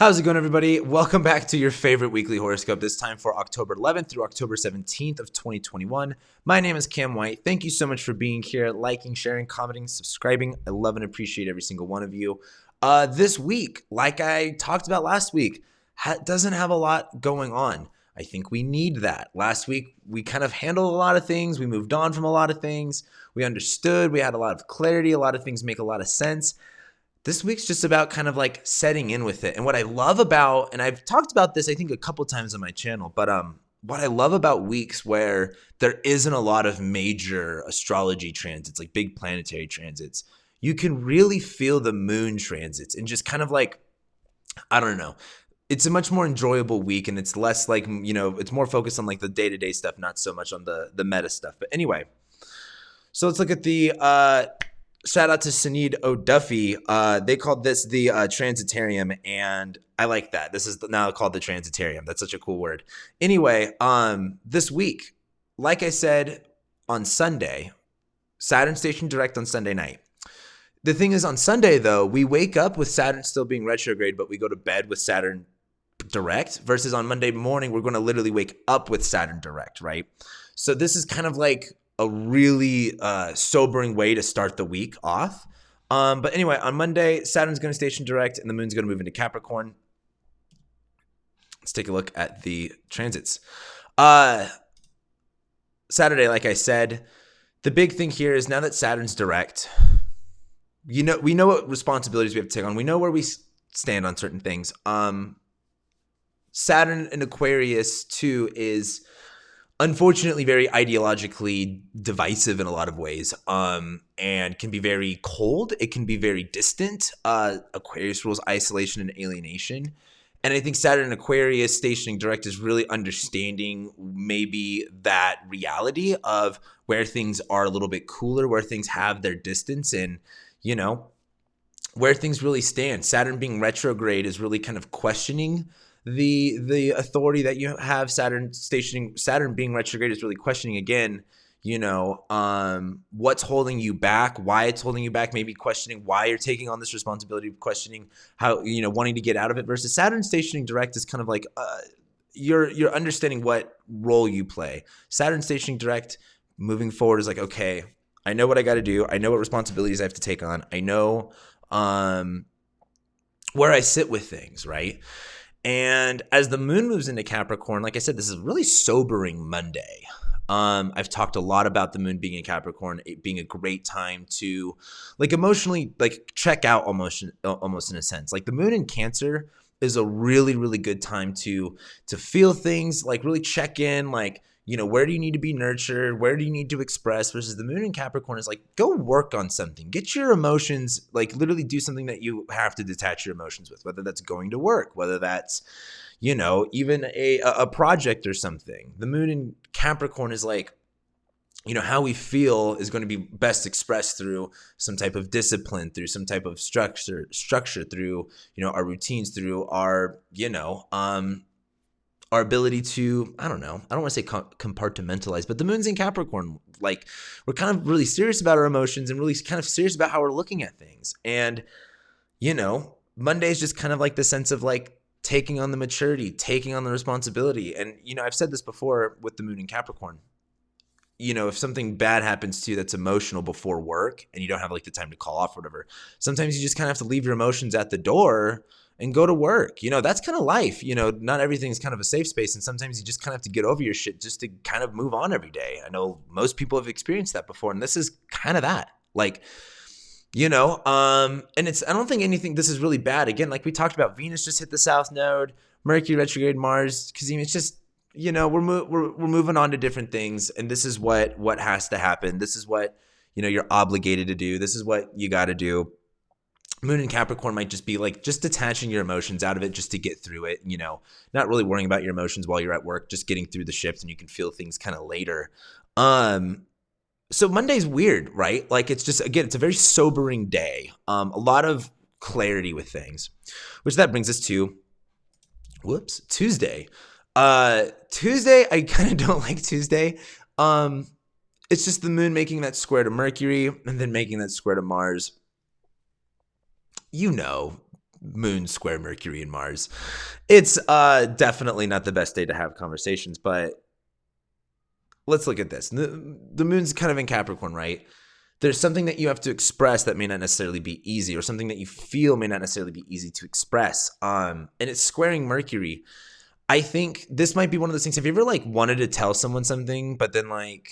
How's it going, everybody? Welcome back to your favorite weekly horoscope, this time for October 11th through October 17th of 2021. My name is Cam White. Thank you so much for being here, liking, sharing, commenting, subscribing. I love and appreciate every single one of you. This week, like I talked about last week, doesn't have a lot going on. I think we need that. Last week, we kind of handled a lot of things. We moved on from a lot of things. We understood. We had a lot of clarity. A lot of things make a lot of sense. This week's just about kind of like setting in with it. And what I love about, and I've talked about this, I think, a couple times on my channel, but what I love about weeks where there isn't a lot of major astrology transits, like big planetary transits, you can really feel the moon transits and just kind of like, I don't know. It's a much more enjoyable week, and it's less like, it's more focused on like the day-to-day stuff, not so much on the meta stuff. But anyway, so let's look at the shout out to Sinead O'Duffy. They called this the Transitarium, and I like that. This is now called the Transitarium. That's such a cool word. Anyway, this week, like I said, on Sunday, Saturn station direct on Sunday night. The thing is, on Sunday, though, we wake up with Saturn still being retrograde, but we go to bed with Saturn direct, versus on Monday morning, we're going to literally wake up with Saturn direct, right? So this is kind of like a really sobering way to start the week off. But anyway, on Monday, Saturn's going to station direct and the moon's going to move into Capricorn. Let's take a look at the transits. Saturday, like I said, the big thing here is now that Saturn's direct, we know what responsibilities we have to take on. We know where we stand on certain things. Saturn in Aquarius too is unfortunately very ideologically divisive in a lot of ways, and can be very cold. It can be very distant. Aquarius rules isolation and alienation. And I think Saturn in Aquarius stationing direct is really understanding maybe that reality of where things are a little bit cooler, where things have their distance, and, where things really stand. Saturn being retrograde is really kind of questioning the authority that you have. Saturn being retrograde is really questioning again, what's holding you back, why it's holding you back, maybe questioning why you're taking on this responsibility, questioning how, wanting to get out of it, versus Saturn stationing direct is kind of like, you're understanding what role you play. Saturn stationing direct moving forward is like, okay, I know what I got to do. I know what responsibilities I have to take on. I know, where I sit with things, right? And as the moon moves into Capricorn, like I said, this is a really sobering Monday. I've talked a lot about the moon being in Capricorn, it being a great time to like emotionally like check out almost in a sense. Like the moon in Cancer is a really, really good time to feel things, like really check in, like, where do you need to be nurtured? Where do you need to express? Versus the moon in Capricorn is like, go work on something. Get your emotions, like literally do something that you have to detach your emotions with, whether that's going to work, whether that's, even a project or something. The moon in Capricorn is like, how we feel is going to be best expressed through some type of discipline, through some type of structure through, our routines, through our, our ability to, I don't want to say compartmentalize, but the moon's in Capricorn. Like, we're kind of really serious about our emotions and really kind of serious about how we're looking at things. And, Monday is just kind of like the sense of like taking on the maturity, taking on the responsibility. And, I've said this before with the moon in Capricorn, if something bad happens to you that's emotional before work and you don't have like the time to call off or whatever, sometimes you just kind of have to leave your emotions at the door and go to work. That's kind of life. Not everything's kind of a safe space. And sometimes you just kind of have to get over your shit just to kind of move on every day. I know most people have experienced that before. And this is kind of that. Like, and I don't think this is really bad. Again, like we talked about, Venus just hit the South Node, Mercury retrograde, Mars, because it's just, we're moving on to different things. And this is what has to happen. This is what, you're obligated to do. This is what you got to do. Moon in Capricorn might just be like just detaching your emotions out of it just to get through it, not really worrying about your emotions while you're at work, just getting through the shift, and you can feel things kind of later. So Monday's weird, right? Like it's just, again, it's a very sobering day. A lot of clarity with things, which that brings us to, Tuesday. Tuesday, I kind of don't like Tuesday. It's just the moon making that square to Mercury and then making that square to Mars. Moon square Mercury and Mars. It's definitely not the best day to have conversations, but let's look at this. The moon's kind of in Capricorn, right? There's something that you have to express that may not necessarily be easy, or something that you feel may not necessarily be easy to express. And it's squaring Mercury. I think this might be one of those things. Have you ever like wanted to tell someone something, but then like,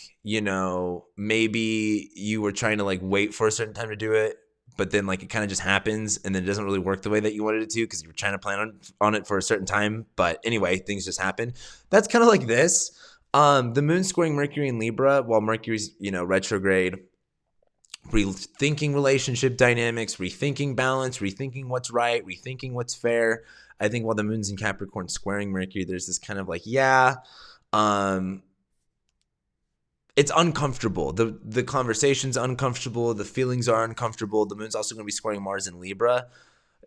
maybe you were trying to like wait for a certain time to do it, but then like it kind of just happens and then it doesn't really work the way that you wanted it to because you were trying to plan on it for a certain time. But anyway, things just happen. That's kind of like this. The moon squaring Mercury in Libra while Mercury's, retrograde, rethinking relationship dynamics, rethinking balance, rethinking what's right, rethinking what's fair. I think while the moon's in Capricorn squaring Mercury, there's this kind of like, it's uncomfortable. The conversation's uncomfortable. The feelings are uncomfortable. The moon's also going to be squaring Mars in Libra.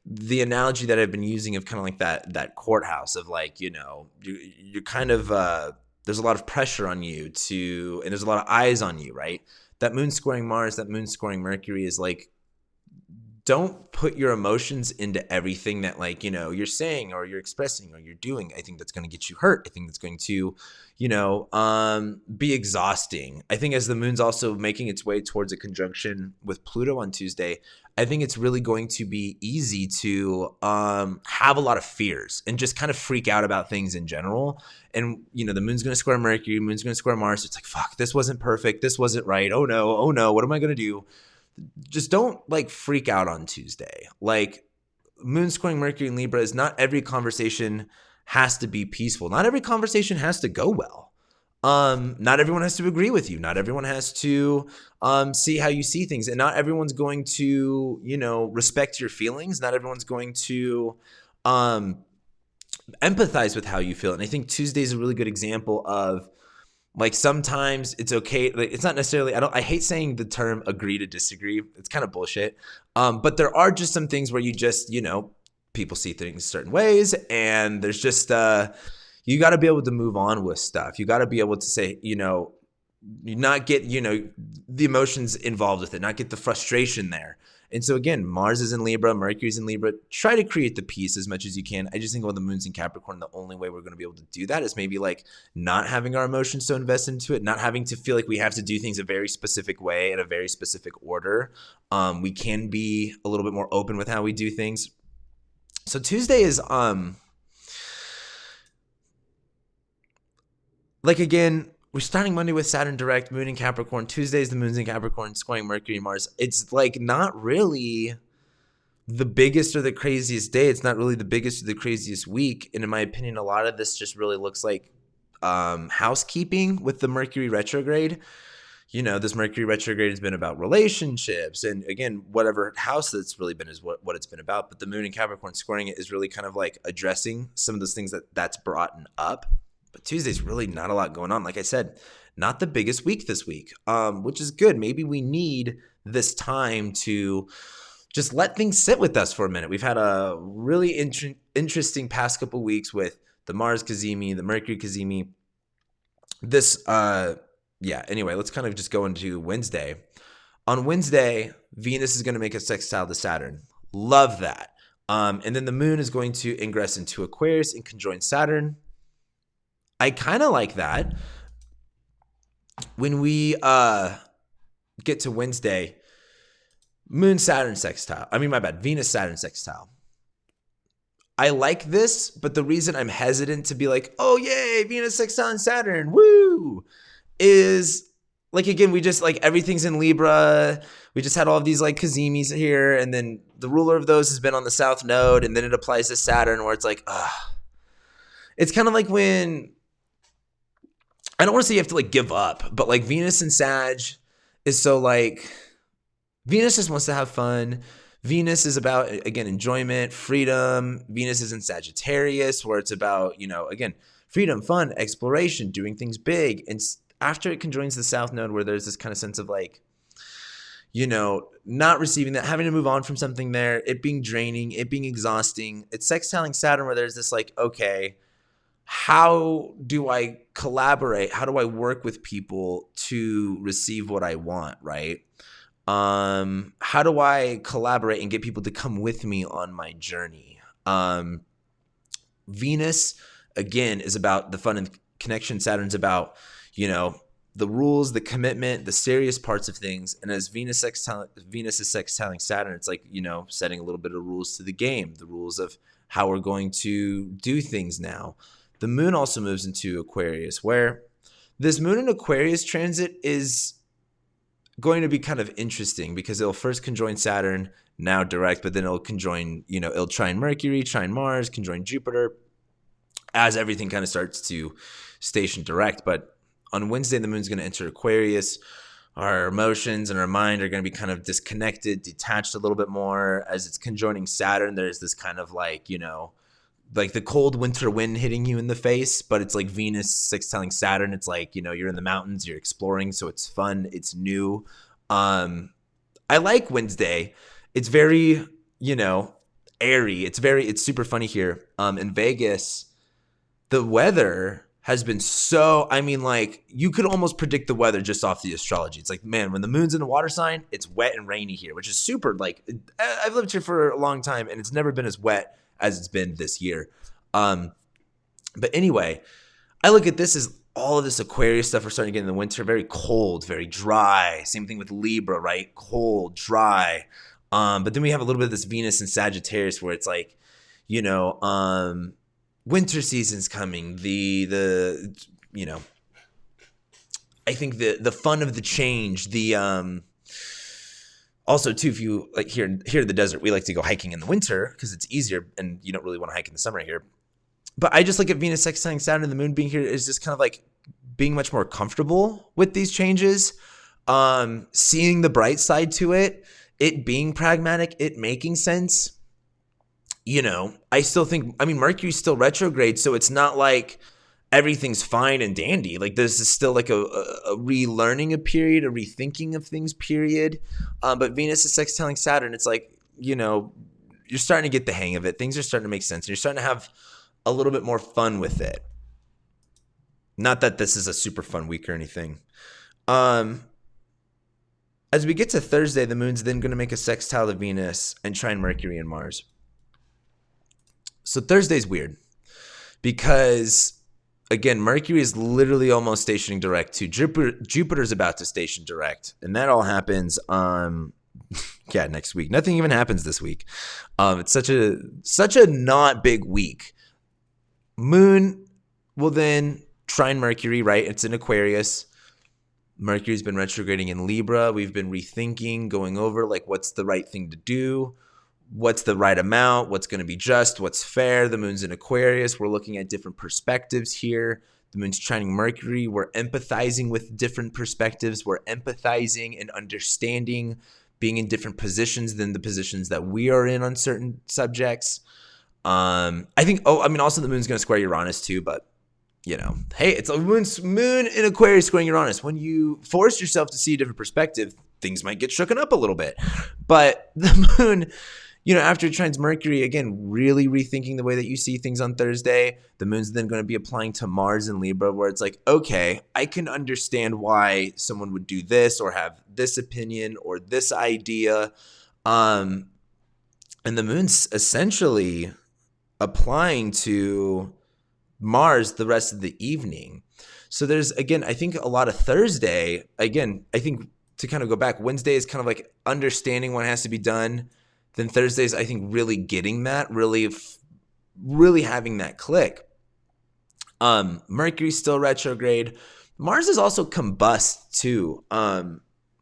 The analogy that I've been using of kind of like that courthouse of like, you're kind of, there's a lot of pressure on you and there's a lot of eyes on you, right? That moon squaring Mars, that moon squaring Mercury is like, don't put your emotions into everything that like, you're saying or you're expressing or you're doing. I think that's going to get you hurt. I think that's going to, be exhausting. I think as the moon's also making its way towards a conjunction with Pluto on Tuesday, I think it's really going to be easy to have a lot of fears and just kind of freak out about things in general. And, the moon's going to square Mercury, moon's going to square Mars. It's like, fuck, this wasn't perfect. This wasn't right. Oh no. What am I going to do? Just don't like freak out on Tuesday. Like moon squaring Mercury in Libra is not every conversation has to be peaceful. Not every conversation has to go well. Not everyone has to agree with you. Not everyone has to see how you see things. And not everyone's going to, respect your feelings. Not everyone's going to empathize with how you feel. And I think Tuesday is a really good example of like sometimes it's okay. Like it's not necessarily, I hate saying the term agree to disagree. It's kind of bullshit. But there are just some things where you just, people see things certain ways and there's just, you got to be able to move on with stuff. You got to be able to say, not get, the emotions involved with it, not get the frustration there. And so again, Mars is in Libra, Mercury's in Libra. Try to create the peace as much as you can. I just think when the moon's in Capricorn, the only way we're going to be able to do that is maybe like not having our emotions so invested into it, not having to feel like we have to do things a very specific way in a very specific order. We can be a little bit more open with how we do things. So Tuesday is like again, we're starting Monday with Saturn direct, moon in Capricorn. Tuesdays, the moon's in Capricorn, squaring Mercury and Mars. It's like not really the biggest or the craziest day. It's not really the biggest or the craziest week. And in my opinion, a lot of this just really looks like housekeeping with the Mercury retrograde. This Mercury retrograde has been about relationships. And again, whatever house that's really been is what it's been about. But the moon in Capricorn squaring it is really kind of like addressing some of those things that's brought up. But Tuesday's really not a lot going on. Like I said, not the biggest week this week, which is good. Maybe we need this time to just let things sit with us for a minute. We've had a really interesting past couple weeks with the Mars cazimi, the Mercury cazimi. Anyway, let's kind of just go into Wednesday. On Wednesday, Venus is going to make a sextile to Saturn. Love that. And then the moon is going to ingress into Aquarius and conjoin Saturn. I kind of like that. When we get to Wednesday, Venus Saturn sextile. I like this, but the reason I'm hesitant to be like, oh yay, Venus sextile and Saturn, woo, is like, again, we just like everything's in Libra. We just had all of these like kazimis here, and then the ruler of those has been on the south node, and then it applies to Saturn where it's like, it's kind of like when, I don't want to say you have to like give up, but like Venus and Sag is so like, Venus just wants to have fun. Venus is about, again, enjoyment, freedom. Venus is in Sagittarius where it's about, again, freedom, fun, exploration, doing things big. And after it conjoins the South Node where there's this kind of sense of like, not receiving that, having to move on from something there, it being draining, it being exhausting. It's sextiling Saturn where there's this like, okay, how do I collaborate? How do I work with people to receive what I want, right? How do I collaborate and get people to come with me on my journey? Venus, again, is about the fun and connection. Saturn's about, you know, the rules, the commitment, the serious parts of things. And as Venus is sextiling Saturn, it's like, you know, setting a little bit of rules to the game, the rules of how we're going to do things now. The moon also moves into Aquarius, where this moon in Aquarius transit is going to be kind of interesting because it'll first conjoin Saturn, now direct, but then it'll conjoin, you know, it'll trine Mercury, trine Mars, conjoin Jupiter as everything kind of starts to station direct. But on Wednesday, the moon's going to enter Aquarius. Our emotions and our mind are going to be kind of disconnected, detached a little bit more. As it's conjoining Saturn, there's this kind of like, you know, like the cold winter wind hitting you in the face, but it's like Venus sextiling Saturn. It's like, you know, you're in the mountains, you're exploring, so it's fun, it's new. I like Wednesday. It's very, you know, airy. It's super funny here. In Vegas, the weather has been so, I mean, like, you could almost predict the weather just off the astrology. It's like, man, when the moon's in a water sign, it's wet and rainy here, which is super, like, I've lived here for a long time, and it's never been as wet as it's been this year. But anyway, I look at this as all of this Aquarius stuff we're starting to get in the winter, very cold, very dry. Same thing with Libra, right? Cold, dry. But then we have a little bit of this Venus and Sagittarius where it's like, you know, winter season's coming. The you know, I think the fun of the change, the also too, if you like here in the desert, we like to go hiking in the winter because it's easier and you don't really want to hike in the summer here. But I just look at Venus sextiling Saturn and the moon being here is just kind of like being much more comfortable with these changes, seeing the bright side to it being pragmatic, it making sense. You know, I still think, I mean, Mercury's still retrograde, so it's not like everything's fine and dandy. Like there's still like a relearning a period, a rethinking of things period. But Venus is sextiling Saturn. It's like, you know, you're starting to get the hang of it. Things are starting to make sense. And you're starting to have a little bit more fun with it. Not that this is a super fun week or anything. As we get to Thursday, the moon's then going to make a sextile to Venus and trine Mercury and Mars. So Thursday's weird because, again, Mercury is literally almost stationing direct to Jupiter. Jupiter's about to station direct, and that all happens next week. Nothing even happens this week. It's such a not big week. Moon will then trine Mercury, right? It's in Aquarius. Mercury's been retrograding in Libra. We've been rethinking, going over like what's the right thing to do. What's the right amount? What's going to be just? What's fair? The moon's in Aquarius. We're looking at different perspectives here. The moon's trining Mercury. We're empathizing with different perspectives. We're empathizing and understanding, being in different positions than the positions that we are in on certain subjects. I think, also the moon's going to square Uranus too, but you know, hey, it's a moon in Aquarius squaring Uranus. When you force yourself to see a different perspective, things might get shooken up a little bit. But the moon, you know, after it trines Mercury, again, really rethinking the way that you see things on Thursday. The moon's then going to be applying to Mars and Libra, where it's like, okay, I can understand why someone would do this or have this opinion or this idea. And the moon's essentially applying to Mars the rest of the evening. So there's, again, I think a lot of Thursday, again, I think to kind of go back, Wednesday is kind of like understanding what has to be done. Then Thursdays, I think, really getting that, really having that click. Mercury's still retrograde. Mars is also combust too.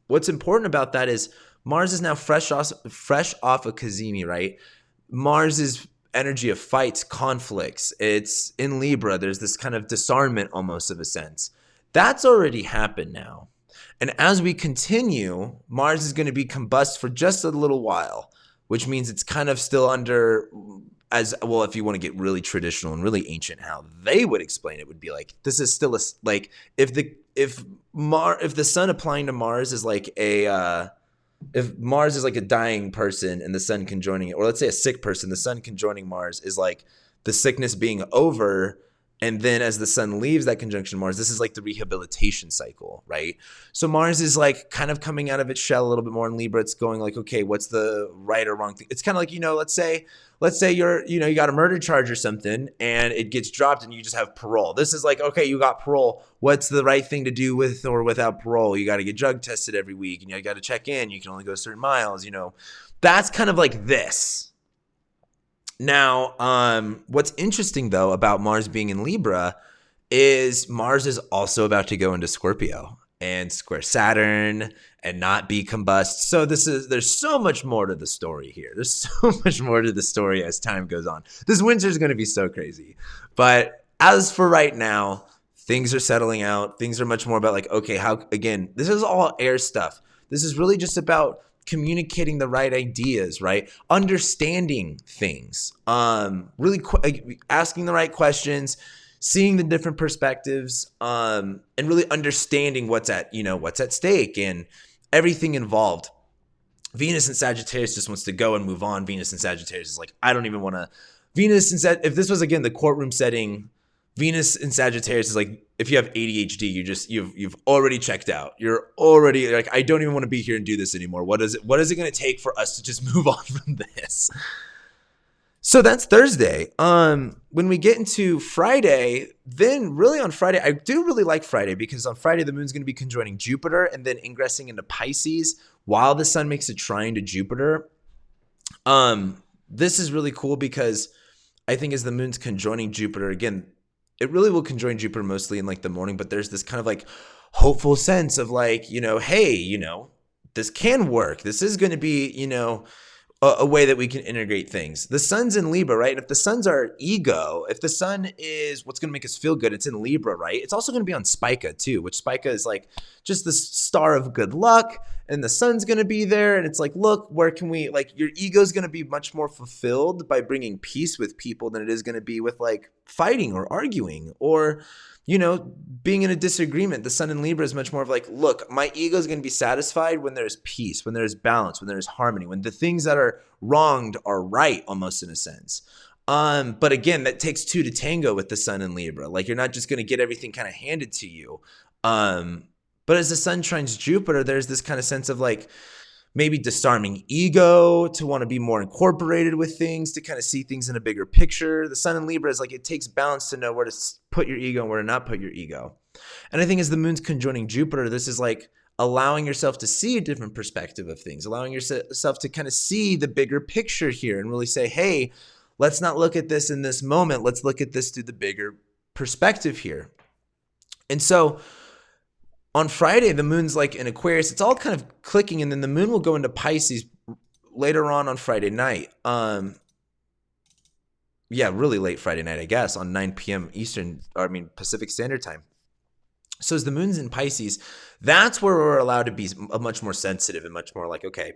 What's important about that is Mars is now fresh off of Cazimi, right? Mars is energy of fights, conflicts. It's in Libra. There's this kind of disarmament almost of a sense. That's already happened now. And as we continue, Mars is going to be combust for just a little while, which means it's kind of still under, as well, if you want to get really traditional and really ancient, how they would explain it would be like, this is still like, if the sun applying to Mars is like if Mars is like a dying person and the sun conjoining it, or let's say a sick person, the sun conjoining Mars is like the sickness being over And then as the sun leaves that conjunction Mars, this is like the rehabilitation cycle, right? So Mars is like kind of coming out of its shell a little bit more in Libra. It's going like, okay, what's the right or wrong thing? It's kind of like, let's say you're, you got a murder charge or something and it gets dropped and you just have parole. This is like, okay, you got parole. What's the right thing to do with or without parole? You got to get drug tested every week and you got to check in. You can only go certain miles, That's kind of like this. Now, what's interesting though about Mars being in Libra is Mars is also about to go into Scorpio and square Saturn and not be combust. So there's so much more to the story here. There's so much more to the story as time goes on. This winter is going to be so crazy. But as for right now, things are settling out. Things are much more about like, okay, this is all air stuff. This is really just about communicating the right ideas, right? Understanding things, really asking the right questions, seeing the different perspectives, and really understanding what's at stake and everything involved. Venus in Sagittarius just wants to go and move on. Venus in Sagittarius is like, I don't even want to. If this was again the courtroom setting, Venus in Sagittarius is like, if you have ADHD, you've already checked out. You're already like, I don't even want to be here and do this anymore. What is it going to take for us to just move on from this? So that's Thursday. When we get into Friday, then really on Friday, I do really like Friday because on Friday, the moon's going to be conjoining Jupiter and then ingressing into Pisces while the sun makes a trine to Jupiter. This is really cool because I think as the moon's conjoining Jupiter, again, it really will conjoin Jupiter mostly in like the morning, but there's this kind of like hopeful sense of like, hey, this can work. This is going to be, a way that we can integrate things. The sun's in Libra, right? And if the sun's our ego, if the sun is what's going to make us feel good, it's in Libra, right? It's also going to be on Spica too, which Spica is like just the star of good luck and the sun's going to be there. And it's like, look, where can we, like your ego is going to be much more fulfilled by bringing peace with people than it is going to be with like fighting or arguing or, being in a disagreement. The sun in Libra is much more of like, look, my ego is going to be satisfied when there's peace, when there's balance, when there's harmony, when the things that are wronged are right, almost in a sense. But again, that takes two to tango with the sun in Libra. Like you're not just going to get everything kind of handed to you. But as the sun trines Jupiter, there's this kind of sense of like, maybe disarming ego, to want to be more incorporated with things, to kind of see things in a bigger picture. The sun in Libra is like, it takes balance to know where to put your ego and where to not put your ego. And I think as the moon's conjoining Jupiter, this is like allowing yourself to see a different perspective of things, allowing yourself to kind of see the bigger picture here and really say, hey, let's not look at this in this moment. Let's look at this through the bigger perspective here. And so on Friday, the moon's like in Aquarius. It's all kind of clicking, and then the moon will go into Pisces later on Friday night. Really late Friday night, I guess, on 9 p.m. Pacific Standard Time. So as the moon's in Pisces, that's where we're allowed to be much more sensitive and much more like, okay,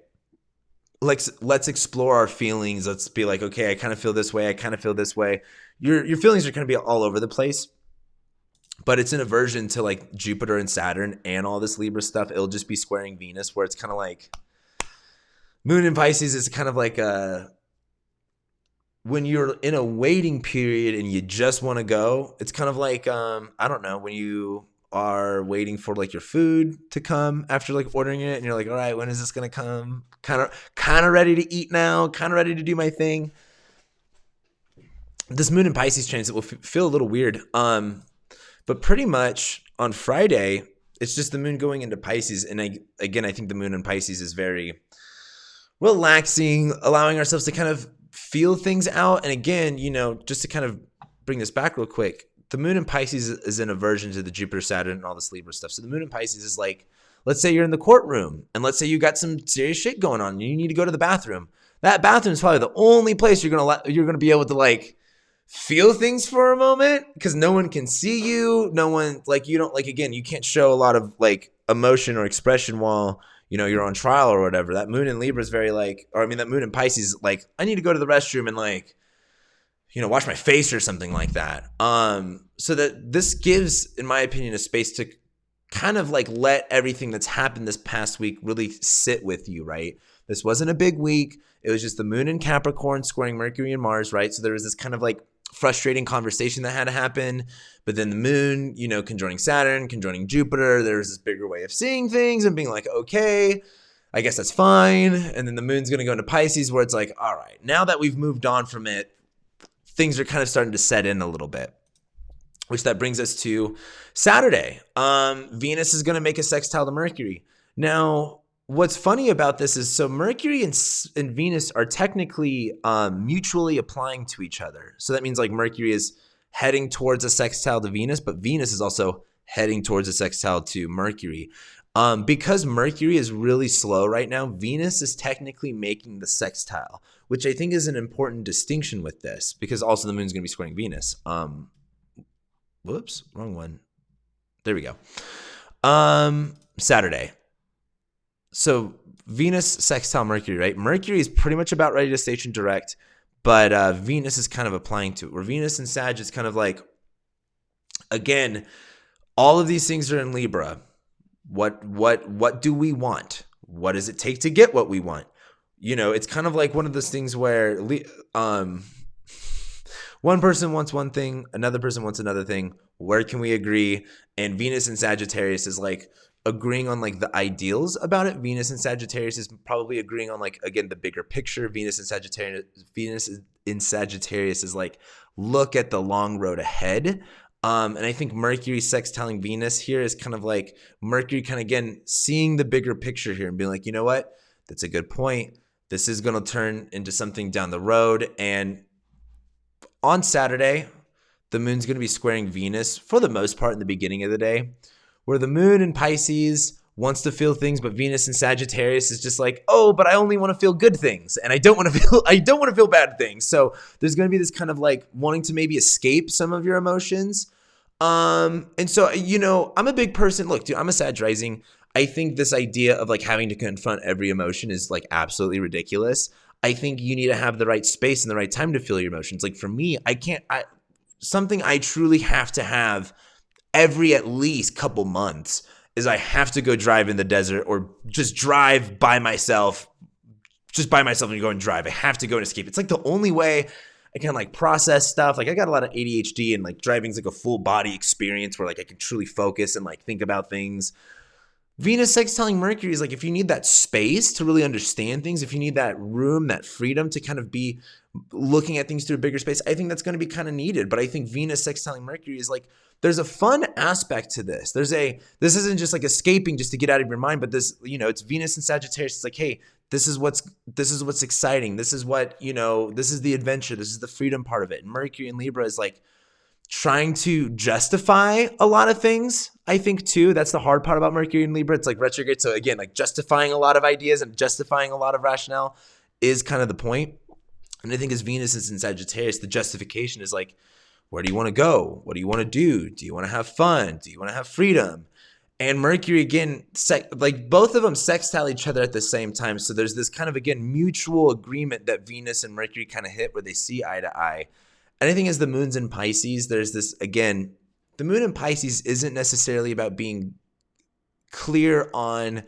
let's explore our feelings. Let's be like, okay, I kind of feel this way. I kind of feel this way. Your feelings are going to be all over the place. But it's an aversion to like Jupiter and Saturn and all this Libra stuff. It'll just be squaring Venus, where it's kind of like moon in Pisces is kind of like when you're in a waiting period and you just want to go. It's kind of like, when you are waiting for like your food to come after like ordering it and you're like, all right, when is this going to come? Kind of ready to eat now, kind of ready to do my thing. This moon in Pisces transit will feel a little weird. But pretty much on Friday, it's just the moon going into Pisces. And I think the moon in Pisces is very relaxing, allowing ourselves to kind of feel things out. And again, just to kind of bring this back real quick, the moon in Pisces is an aversion to the Jupiter, Saturn, and all this Libra stuff. So the moon in Pisces is like, let's say you're in the courtroom and let's say you got some serious shit going on and you need to go to the bathroom. That bathroom is probably the only place you're going to be able to like feel things for a moment, because no one can see you. No one, like, you don't, like, again, you can't show a lot of like emotion or expression while, you're on trial or whatever. That moon in Libra is very like, that moon in Pisces, like, I need to go to the restroom and like, wash my face or something like that. So that this gives, in my opinion, a space to kind of like let everything that's happened this past week really sit with you, right? This wasn't a big week. It was just the moon in Capricorn squaring Mercury and Mars, right? So there was this kind of like frustrating conversation that had to happen. But then the moon, conjoining Saturn, conjoining Jupiter, there's this bigger way of seeing things and being like, okay, I guess that's fine. And then the moon's going to go into Pisces where it's like, all right, now that we've moved on from it, things are kind of starting to set in a little bit. Which that brings us to Saturday. Venus is going to make a sextile to Mercury. Now, what's funny about this is so Mercury and Venus are technically mutually applying to each other. So that means like Mercury is heading towards a sextile to Venus, but Venus is also heading towards a sextile to Mercury. Because Mercury is really slow right now, Venus is technically making the sextile, which I think is an important distinction with this because also the moon's going to be squaring Venus. Whoops, wrong one. There we go. Saturday. So Venus sextile Mercury, right? Mercury is pretty much about ready to station direct, but Venus is kind of applying to it. Where Venus and Sag is kind of like, again, all of these things are in Libra. What do we want? What does it take to get what we want? It's kind of like one of those things where one person wants one thing, another person wants another thing. Where can we agree? And Venus and Sagittarius is like agreeing on like the ideals about it. Venus and Sagittarius is probably agreeing on like, again, the bigger picture. Venus in Sagittarius is like, look at the long road ahead. And I think Mercury sextiling Venus here is kind of like Mercury kind of, again, seeing the bigger picture here and being like, you know what? That's a good point. This is going to turn into something down the road. And on Saturday, the moon's going to be squaring Venus for the most part in the beginning of the day, where the moon in Pisces wants to feel things, but Venus in Sagittarius is just like, oh, but I only want to feel good things, and I don't want to feel bad things. So there's going to be this kind of like wanting to maybe escape some of your emotions. And so I'm a big person. Look, dude, I'm a Sag rising. I think this idea of like having to confront every emotion is like absolutely ridiculous. I think you need to have the right space and the right time to feel your emotions. Like for me, something I truly have to have every at least couple months is I have to go drive in the desert or just drive by myself, and go and drive. I have to go and escape. It's like the only way I can like process stuff. Like I got a lot of ADHD and like driving's like a full body experience where like I can truly focus and like think about things. Venus sextiling Mercury is like if you need that space to really understand things, if you need that room, that freedom to kind of be looking at things through a bigger space, I think that's going to be kind of needed. But I think Venus sextiling Mercury is like there's a fun aspect to this. This isn't just like escaping just to get out of your mind, but this, it's Venus and Sagittarius. It's like, hey, this is what's exciting. This is what, this is the adventure. This is the freedom part of it. And Mercury and Libra is like trying to justify a lot of things, I think, too. That's the hard part about Mercury and Libra. It's like retrograde. So again, like justifying a lot of ideas and justifying a lot of rationale is kind of the point. And I think as Venus is in Sagittarius, the justification is like, where do you want to go? What do you want to do? Do you want to have fun? Do you want to have freedom? And Mercury, again, like both of them sextile each other at the same time. So there's this kind of, again, mutual agreement that Venus and Mercury kind of hit where they see eye to eye. And I think as the moon's in Pisces, there's this, again, the moon in Pisces isn't necessarily about being clear on,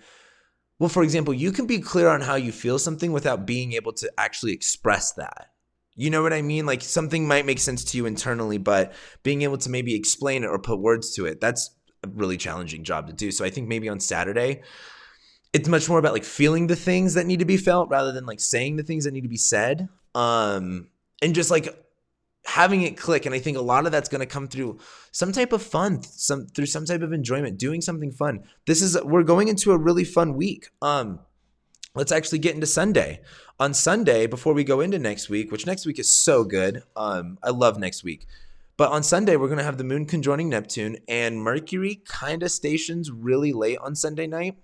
well, for example, you can be clear on how you feel something without being able to actually express that. You know what I mean? Like something might make sense to you internally, but being able to maybe explain it or put words to it, that's a really challenging job to do. So I think maybe on Saturday, it's much more about like feeling the things that need to be felt rather than like saying the things that need to be said. And just like having it click. And I think a lot of that's going to come through some type of fun, through some type of enjoyment, doing something fun. We're going into a really fun week. Let's actually get into Sunday. On Sunday, before we go into next week, which next week is so good. I love next week. But on Sunday, we're going to have the moon conjoining Neptune, and Mercury kind of stations really late on Sunday night.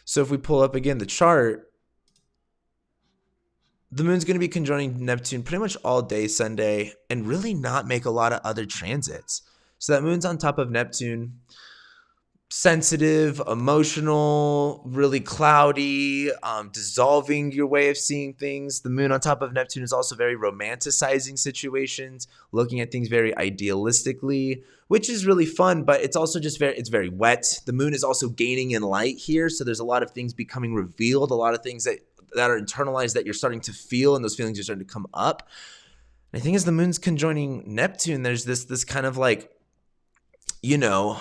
So if we pull up again the chart, the moon's going to be conjoining Neptune pretty much all day Sunday and really not make a lot of other transits. So that moon's on top of Neptune, sensitive, emotional, really cloudy, dissolving your way of seeing things. The moon on top of Neptune is also very romanticizing situations, looking at things very idealistically, which is really fun, but it's also just it's very wet. The moon is also gaining in light here, so there's a lot of things becoming revealed, a lot of things that are internalized that you're starting to feel, and those feelings are starting to come up. I think as the moon's conjoining Neptune, there's this kind of like, you know,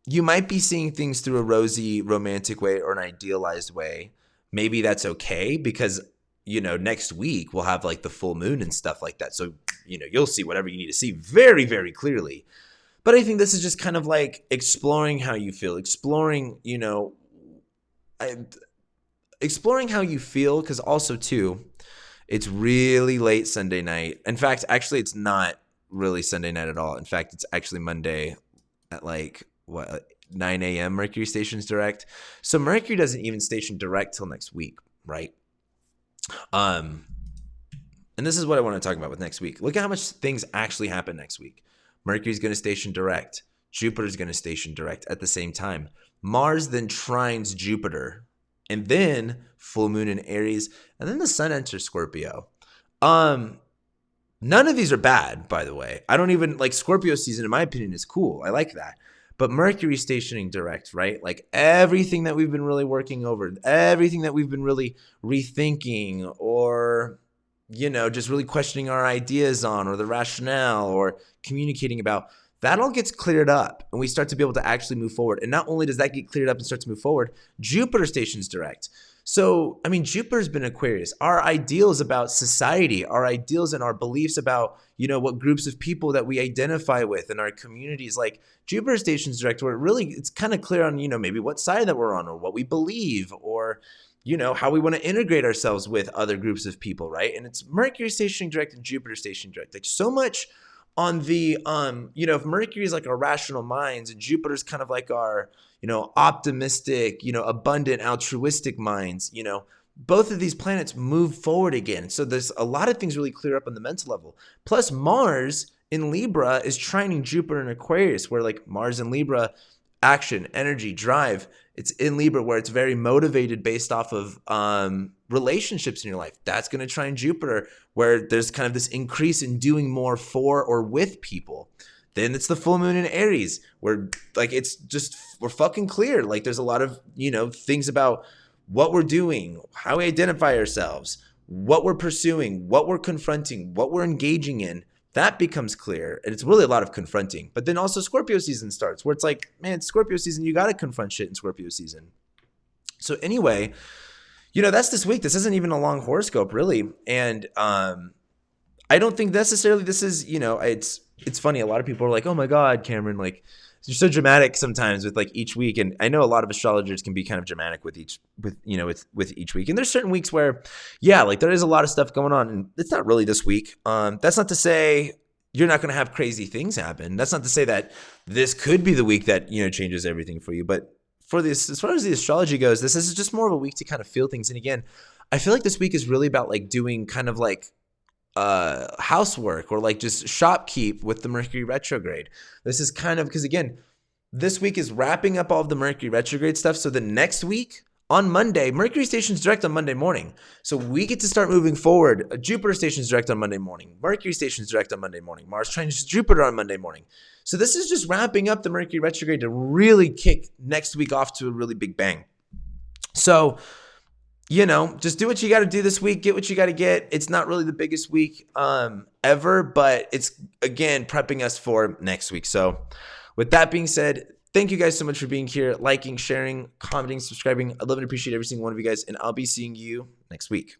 you might be seeing things through a rosy romantic way or an idealized way. Maybe that's okay because, you know, next week we'll have like the full moon and stuff like that. So, you know, you'll see whatever you need to see very, very clearly. But I think this is just kind of like exploring how you feel, exploring, you know, exploring how you feel, because also too, it's really late Sunday night. In fact, actually, it's not really Sunday night at all. In fact, it's actually Monday at like 9 a.m. Mercury stations direct. So Mercury doesn't even station direct till next week, right? And this is what I want to talk about with next week. Look at how much things actually happen next week. Mercury's going to station direct. Jupiter's going to station direct at the same time. Mars then trines Jupiter, and then full moon in Aries, and then the sun enters Scorpio. None of these are bad, by the way. I don't even like Scorpio season, in my opinion, is cool. I like that. But Mercury stationing direct, right? Like everything that we've been really working over, everything that we've been really rethinking or, you know, just really questioning our ideas on or the rationale or communicating about, that all gets cleared up and we start to be able to actually move forward. And not only does that get cleared up and start to move forward, Jupiter stations direct. So, I mean, Jupiter's been Aquarius. Our ideals about society, our ideals and our beliefs about, you know, what groups of people that we identify with in our communities, like Jupiter stations direct, where it's kind of clear on, you know, maybe what side that we're on or what we believe or, you know, how we want to integrate ourselves with other groups of people, right? And it's Mercury stationing direct and Jupiter stationing direct. Like so much on the, you know, if Mercury is like our rational minds and Jupiter's kind of like our, you know, optimistic, you know, abundant, altruistic minds, you know, both of these planets move forward again. So there's a lot of things really clear up on the mental level. Plus Mars in Libra is trining Jupiter in Aquarius, where like Mars in Libra, action, energy, drive. It's in Libra where it's very motivated based off of relationships in your life. That's going to trine Jupiter where there's kind of this increase in doing more for or with people. Then it's the full moon in Aries where like it's just we're fucking clear. Like there's a lot of, you know, things about what we're doing, how we identify ourselves, what we're pursuing, what we're confronting, what we're engaging in. That becomes clear. And it's really a lot of confronting. But then also Scorpio season starts where it's like, man, Scorpio season, you got to confront shit in Scorpio season. So anyway, you know, that's this week. This isn't even a long horoscope really. And I don't think necessarily this is, you know, it's funny. A lot of people are like, oh my God, Cameron, like you're so dramatic sometimes with like each week. And I know a lot of astrologers can be kind of dramatic with each week. And there's certain weeks where, yeah, like there is a lot of stuff going on and it's not really this week. That's not to say you're not going to have crazy things happen. That's not to say that this could be the week that, you know, changes everything for you. But for this, as far as the astrology goes, this is just more of a week to kind of feel things. And again, I feel like this week is really about like doing kind of like housework or like just shopkeep with the Mercury retrograde. This is kind of because again, this week is wrapping up all of the Mercury retrograde stuff. So the next week on Monday, Mercury stations direct on Monday morning. So we get to start moving forward. Jupiter stations direct on Monday morning. Mercury stations direct on Monday morning. Mars trines Jupiter on Monday morning. So this is just wrapping up the Mercury retrograde to really kick next week off to a really big bang. So, you know, just do what you got to do this week. Get what you got to get. It's not really the biggest week ever, but it's, again, prepping us for next week. So with that being said, thank you guys so much for being here, liking, sharing, commenting, subscribing. I love and appreciate every single one of you guys, and I'll be seeing you next week.